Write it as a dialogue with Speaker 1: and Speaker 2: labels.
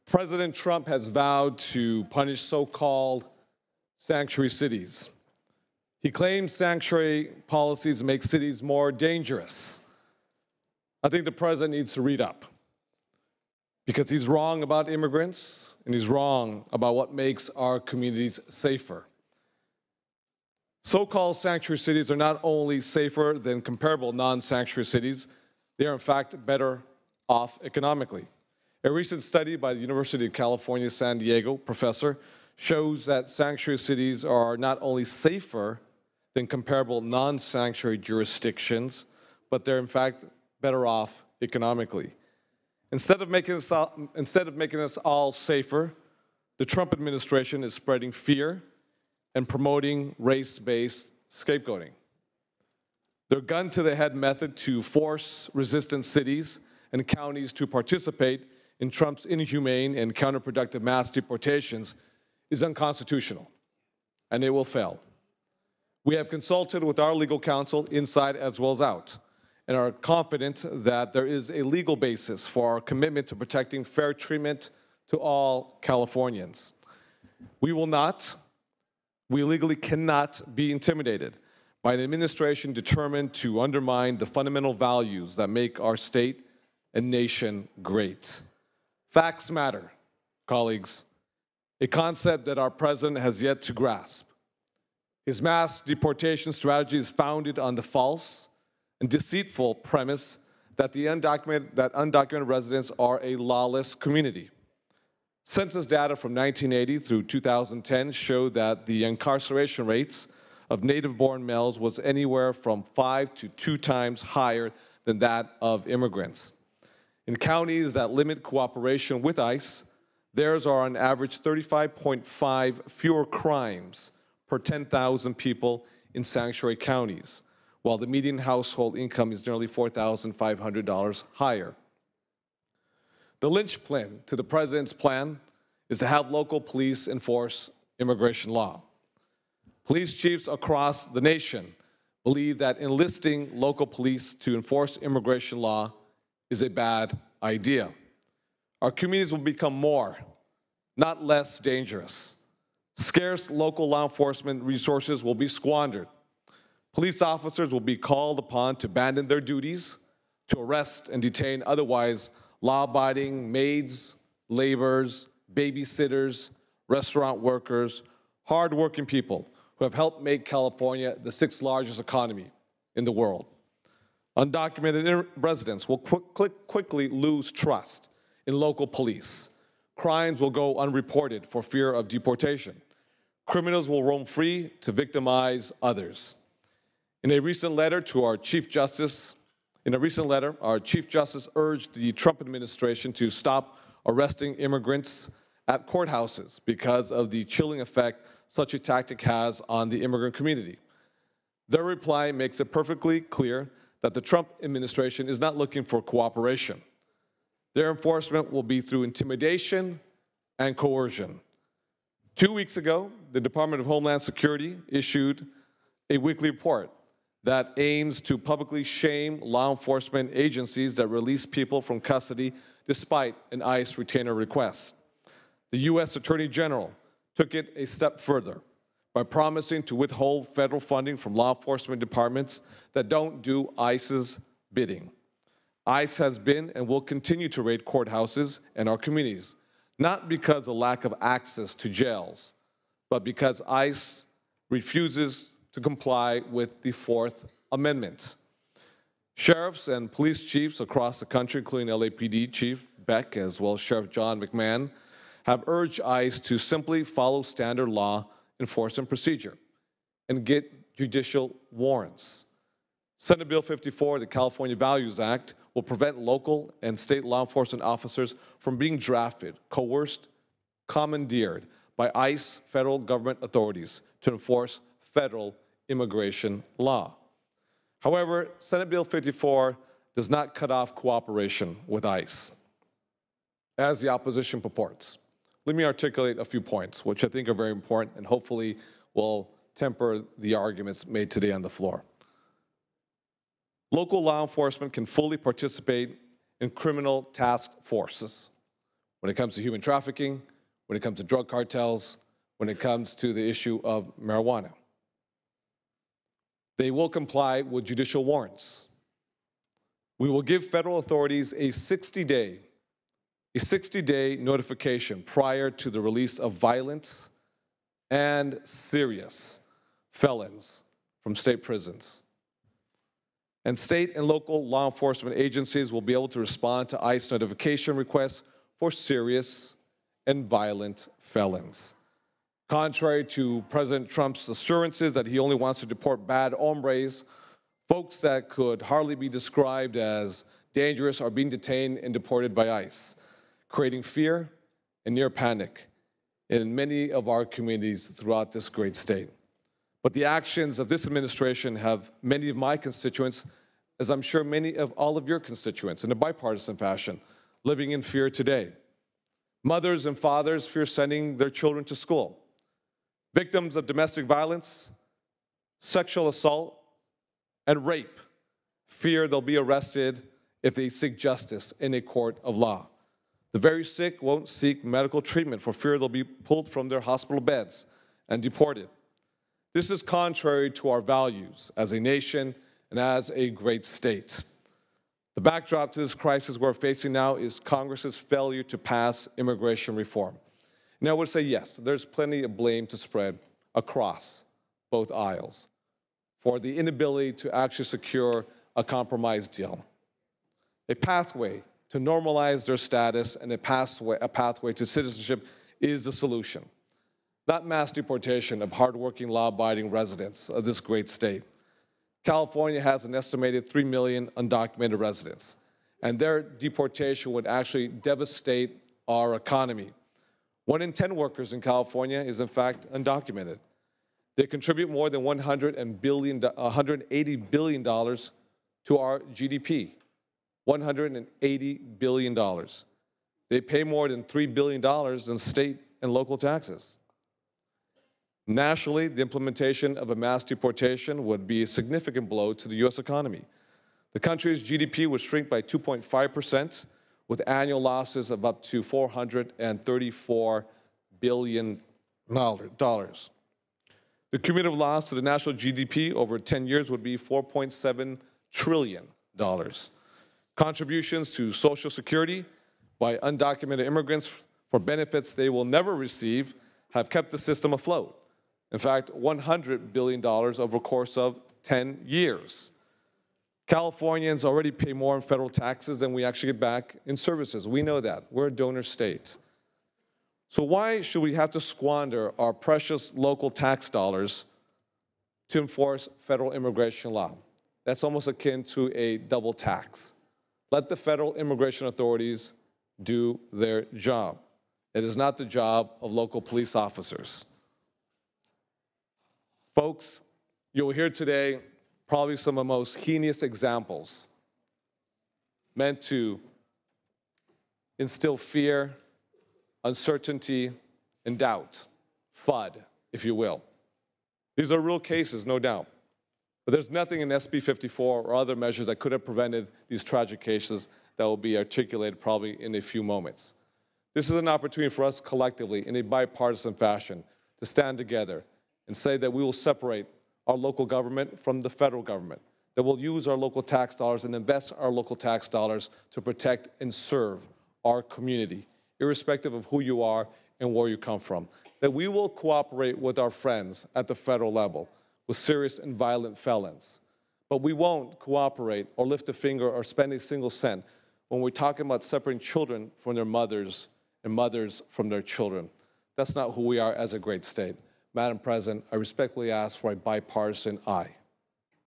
Speaker 1: President Trump has vowed to punish so-called sanctuary cities. He claims sanctuary policies make cities more dangerous. I think the president needs to read up because he's wrong about immigrants and he's wrong about what makes our communities safer. So-called sanctuary cities are not only safer than comparable non-sanctuary cities, they are in fact better off economically. A recent study by the University of California, San Diego professor shows that sanctuary cities are not only safer than comparable non-sanctuary jurisdictions, but they're in fact better off economically. Instead of making us all safer, the Trump administration is spreading fear and promoting race-based scapegoating. Their gun-to-the-head method to force resistant cities and counties to participate in Trump's inhumane and counterproductive mass deportations is unconstitutional, and it will fail. We have consulted with our legal counsel inside as well as out, and are confident that there is a legal basis for our commitment to protecting fair treatment to all Californians. We legally cannot be intimidated by an administration determined to undermine the fundamental values that make our state and nation great. Facts matter, colleagues, a concept that our president has yet to grasp. His mass deportation strategy is founded on the false and deceitful premise that undocumented residents are a lawless community. Census data from 1980 through 2010 showed that the incarceration rates of native-born males was anywhere from 5 to 2 times higher than that of immigrants. In counties that limit cooperation with ICE, theirs are on average 35.5 fewer crimes per 10,000 people in sanctuary counties, while the median household income is nearly $4,500 higher. The linchpin to the president's plan is to have local police enforce immigration law. Police chiefs across the nation believe that enlisting local police to enforce immigration law is a bad idea. Our communities will become more, not less dangerous. Scarce local law enforcement resources will be squandered. Police officers will be called upon to abandon their duties, to arrest and detain otherwise law-abiding maids, laborers, babysitters, restaurant workers, hard-working people who have helped make California the 6th largest economy in the world. Undocumented residents will quickly lose trust in local police. Crimes will go unreported for fear of deportation. Criminals will roam free to victimize others. In a recent letter, our Chief Justice urged the Trump administration to stop arresting immigrants at courthouses because of the chilling effect such a tactic has on the immigrant community. Their reply makes it perfectly clear that the Trump administration is not looking for cooperation. Their enforcement will be through intimidation and coercion. 2 weeks ago, the Department of Homeland Security issued a weekly report that aims to publicly shame law enforcement agencies that release people from custody despite an ICE retainer request. The U.S. Attorney General took it a step further by promising to withhold federal funding from law enforcement departments that don't do ICE's bidding. ICE has been and will continue to raid courthouses and our communities, not because of lack of access to jails, but because ICE refuses to comply with the Fourth Amendment. Sheriffs and police chiefs across the country, including LAPD Chief Beck as well as Sheriff John McMahon, have urged ICE to simply follow standard law enforcement procedure and get judicial warrants. Senate Bill 54, the California Values Act, will prevent local and state law enforcement officers from being drafted, coerced, commandeered by ICE federal government authorities to enforce federal immigration law. However, Senate Bill 54 does not cut off cooperation with ICE, as the opposition purports. Let me articulate a few points, which I think are very important and hopefully will temper the arguments made today on the floor. Local law enforcement can fully participate in criminal task forces when it comes to human trafficking, when it comes to drug cartels, when it comes to the issue of marijuana. They will comply with judicial warrants. We will give federal authorities a 60-day notification prior to the release of violent and serious felons from state prisons. And state and local law enforcement agencies will be able to respond to ICE notification requests for serious and violent felons. Contrary to President Trump's assurances that he only wants to deport bad hombres, folks that could hardly be described as dangerous are being detained and deported by ICE, creating fear and near panic in many of our communities throughout this great state. But the actions of this administration have many of my constituents, as I'm sure many of all of your constituents, in a bipartisan fashion, living in fear today. Mothers and fathers fear sending their children to school. Victims of domestic violence, sexual assault, and rape fear they'll be arrested if they seek justice in a court of law. The very sick won't seek medical treatment for fear they'll be pulled from their hospital beds and deported. This is contrary to our values as a nation and as a great state. The backdrop to this crisis we're facing now is Congress's failure to pass immigration reform. And I would say yes, there's plenty of blame to spread across both aisles for the inability to actually secure a compromise deal. A pathway to normalize their status and a pathway to citizenship is the solution, not mass deportation of hardworking, law-abiding residents of this great state. California has an estimated 3 million undocumented residents, and their deportation would actually devastate our economy. 1 in 10 workers in California is, in fact, undocumented. They contribute more than $180 billion to our GDP. $180 billion. They pay more than $3 billion in state and local taxes. Nationally, the implementation of a mass deportation would be a significant blow to the U.S. economy. The country's GDP would shrink by 2.5%, with annual losses of up to $434 billion. The cumulative loss to the national GDP over 10 years would be $4.7 trillion. Contributions to Social Security by undocumented immigrants for benefits they will never receive have kept the system afloat. In fact, $100 billion over a course of 10 years. Californians already pay more in federal taxes than we actually get back in services. We know that. We're a donor state. So why should we have to squander our precious local tax dollars to enforce federal immigration law? That's almost akin to a double tax. Let the federal immigration authorities do their job. It is not the job of local police officers. Folks, you'll hear today probably some of the most heinous examples meant to instill fear, uncertainty, and doubt. FUD, if you will. These are real cases, no doubt. But there's nothing in SB 54 or other measures that could have prevented these tragic cases that will be articulated probably in a few moments. This is an opportunity for us collectively, in a bipartisan fashion, to stand together and say that we will separate our local government from the federal government, that we'll use our local tax dollars and invest our local tax dollars to protect and serve our community, irrespective of who you are and where you come from, that we will cooperate with our friends at the federal level with serious and violent felons, but we won't cooperate or lift a finger or spend a single cent when we're talking about separating children from their mothers and mothers from their children. That's not who we are as a great state. Madam President, I respectfully ask for a bipartisan aye.